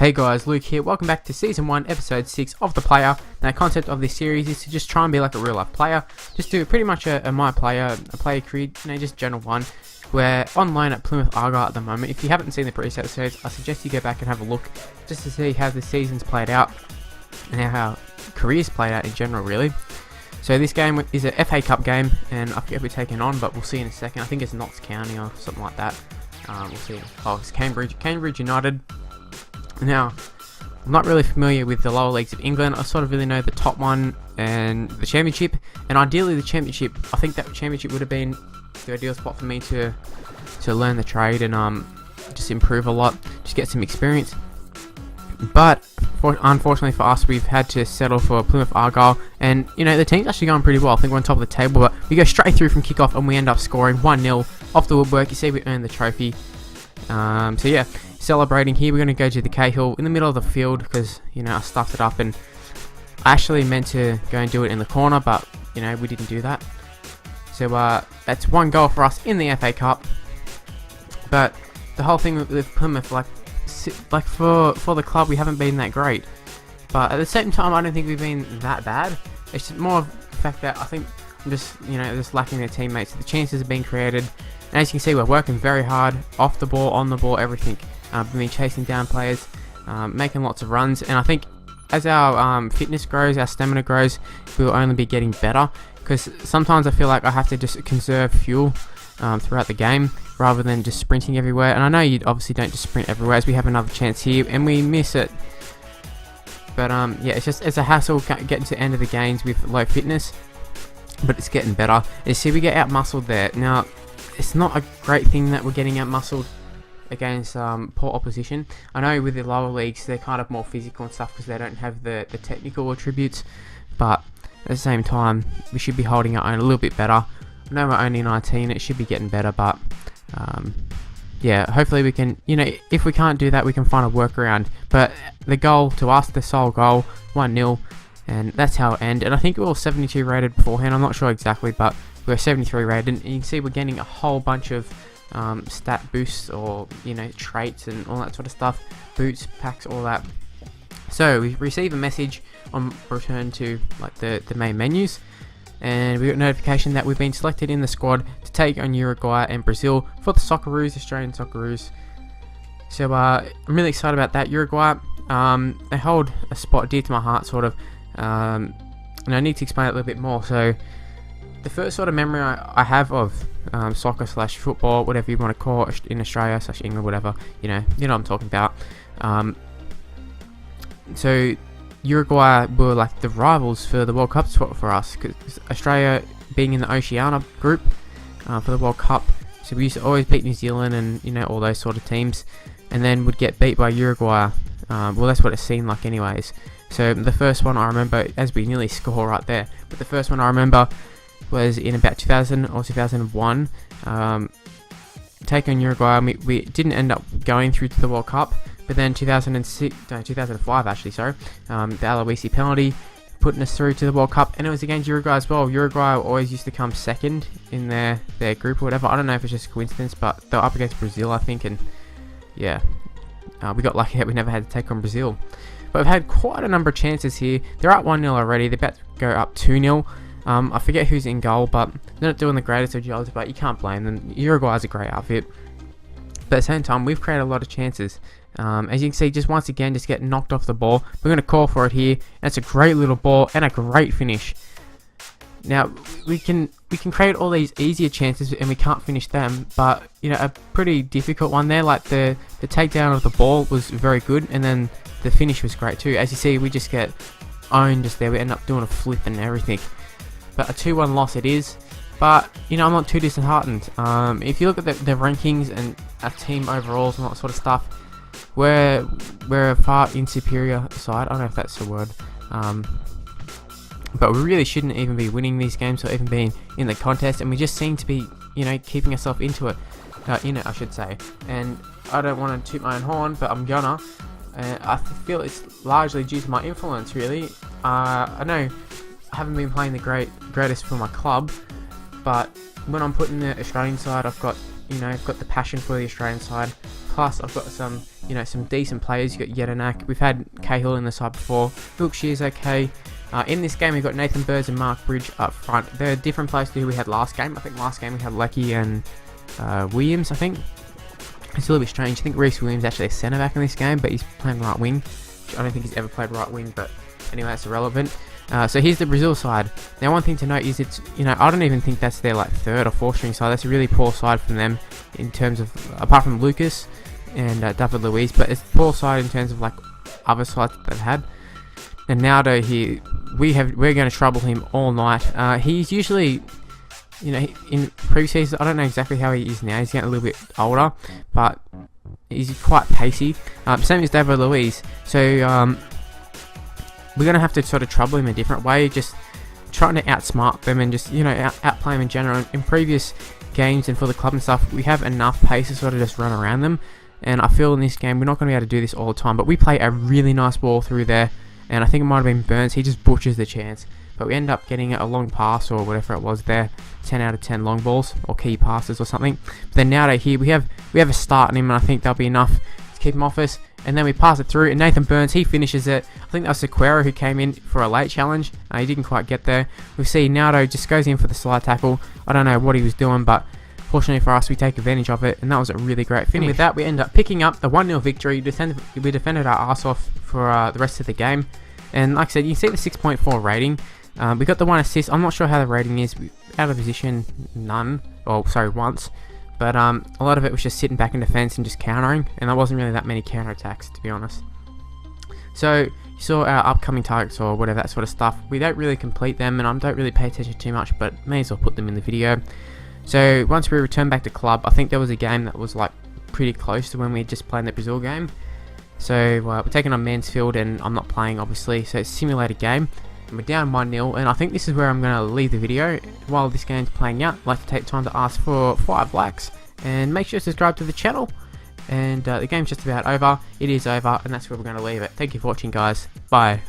Hey guys, Luke here. Welcome back to Season 1, Episode 6 of The Player. Now, the concept of this series is to just try and be like a real-life player. Just do pretty much a my player, a player career, just general one. We're on loan at Plymouth Argyle at the moment. If you haven't seen the previous episodes, I suggest you go back and have a look just to see how the season's played out and how careers played out in general, really. So this game is a FA Cup game, and I forget we're taking on, but we'll see in a second. I think it's Notts County or something like that. We'll see. Oh, it's Cambridge United. Now, I'm not really familiar with the lower leagues of England. I sort of really know the top one and the Championship, and ideally the Championship. I think that Championship would have been the ideal spot for me to learn the trade and just improve a lot, just get some experience. But unfortunately for us, we've had to settle for Plymouth Argyle, and the team's actually going pretty well. I think we're on top of the table, but we go straight through from kickoff and we end up scoring 1-0 off the woodwork. You see, we earned the trophy. So yeah, celebrating here. We're going to go to the Cahill in the middle of the field because I stuffed it up, and I actually meant to go and do it in the corner, but we didn't do that. So that's one goal for us in the FA Cup. But the whole thing with Plymouth, like for the club, we haven't been that great. But at the same time, I don't think we've been that bad. It's just more of the fact that I think I'm just just lacking their teammates. The chances are being created, and as you can see, we're working very hard off the ball, on the ball, everything. We've been chasing down players, making lots of runs, and I think as our fitness grows, our stamina grows, we'll only be getting better. Because sometimes I feel like I have to just conserve fuel throughout the game rather than just sprinting everywhere. And I know you obviously don't just sprint everywhere, as we have another chance here and we miss it. But yeah, it's a hassle getting to the end of the games with low fitness, but it's getting better. You see, we get out muscled there. Now, it's not a great thing that we're getting out muscled against poor opposition. I know with the lower leagues they're kind of more physical and stuff because they don't have the technical attributes, but at the same time we should be holding our own a little bit better. I know we're only 19, it should be getting better, but yeah, hopefully we can, if we can't do that, we can find a workaround. But the goal to us, the sole goal, 1-0, and that's how it ended. And I think we were 72 rated beforehand, I'm not sure exactly, but we were 73 rated, and you can see we're getting a whole bunch of stat boosts or traits and all that sort of stuff, boots, packs, all that. So we receive a message on return to like the main menus, and we got notification that we've been selected in the squad to take on Uruguay and Brazil for the Socceroos, Australian Socceroos. So I'm really excited about that. Uruguay, they hold a spot dear to my heart, sort of, and I need to explain it a little bit more. So the first sort of memory I have of soccer / football, whatever you want to call it, in Australia / England, whatever, you know what I'm talking about. So Uruguay were like the rivals for the World Cup spot for us, because Australia being in the Oceania group for the World Cup, so we used to always beat New Zealand and all those sort of teams, and then would get beat by Uruguay. Well, that's what it seemed like anyways. So the first one I remember, as we nearly score right there, but the first one I remember was in about 2000 or 2001, taking Uruguay. We didn't end up going through to the World Cup, but then 2005 actually, sorry, the Aloisi penalty putting us through to the World Cup, and it was against Uruguay as well. Uruguay always used to come second in their group or whatever. I don't know if it's just a coincidence, but they're up against Brazil, I think, and yeah, we got lucky that we never had to take on Brazil. But we've had quite a number of chances here. They're up 1-0 already. They're about to go up 2-0. I forget who's in goal, but they're not doing the greatest of jobs, but you can't blame them. Uruguay's a great outfit. But at the same time, we've created a lot of chances. As you can see, just once again, just get knocked off the ball. We're going to call for it here. And it's a great little ball and a great finish. Now, we can create all these easier chances and we can't finish them, but a pretty difficult one there, like the takedown of the ball was very good, and then the finish was great too. As you see, we just get owned just there. We end up doing a flip and everything. But a 2-1 loss it is. But I'm not too disheartened. If you look at the rankings and our team overalls and that sort of stuff, we're a far inferior side. I don't know if that's the word. But we really shouldn't even be winning these games or even being in the contest, and we just seem to be, keeping ourselves into it, I should say. And I don't want to toot my own horn, but I'm gonna. I feel it's largely due to my influence, really. I know I haven't been playing the greatest for my club, but when I'm put in the Australian side, I've got I've got the passion for the Australian side. plus I've got some, some decent players. You got Yedinak, we've had Cahill in the side before, Wilkshire's okay. In this game we've got Nathan Burrs and Mark Bridge up front. They're different players to who we had last game. I think last game we had Lecky and Williams, I think. It's a little bit strange. I think Reece Williams actually a centre back in this game, but he's playing right wing. I don't think he's ever played right wing, but anyway, that's irrelevant. So here's the Brazil side. Now one thing to note is it's, I don't even think that's their like third or fourth string side. That's a really poor side from them in terms of, apart from Lucas and David Luiz, but it's a poor side in terms of like other sides that they've had. And Naldo here, we're going to trouble him all night. He's usually, in previous seasons, I don't know exactly how he is now. He's getting a little bit older, but he's quite pacey. Same as David Luiz. So we're going to have to sort of trouble him a different way, just trying to outsmart them and just, outplay him in general. In previous games and for the club and stuff, we have enough pace to sort of just run around them. And I feel in this game, we're not going to be able to do this all the time, but we play a really nice ball through there. And I think it might have been Burns. He just butchers the chance. But we end up getting a long pass or whatever it was there. 10 out of 10 long balls or key passes or something. But then now here we have a start on him, and I think that'll be enough to keep him off us. And then we pass it through, and Nathan Burns, he finishes it. I think that was Sequeira who came in for a late challenge. He didn't quite get there. We see Naldo just goes in for the slide tackle. I don't know what he was doing, but fortunately for us, we take advantage of it, and that was a really great finish. And with that, we end up picking up the 1-0 victory. We defended our ass off for the rest of the game. And like I said, you can see the 6.4 rating. We got the 1 assist. I'm not sure how the rating is. Out of position, none. Oh, sorry, once. But a lot of it was just sitting back in defense and just countering. And there wasn't really that many counter-attacks, to be honest. So, you saw our upcoming targets or whatever, that sort of stuff. We don't really complete them, and I don't really pay attention too much, but may as well put them in the video. So, once we return back to club, I think there was a game that was like pretty close to when we just played the Brazil game. So we're taking on Mansfield, and I'm not playing obviously, so it's a simulated game, and we're down 1-0, and I think this is where I'm going to leave the video. While this game's playing out, I'd like to take time to ask for 5 likes, and make sure to subscribe to the channel, and the game's just about over. It is over, and that's where we're going to leave it. Thank you for watching, guys. Bye.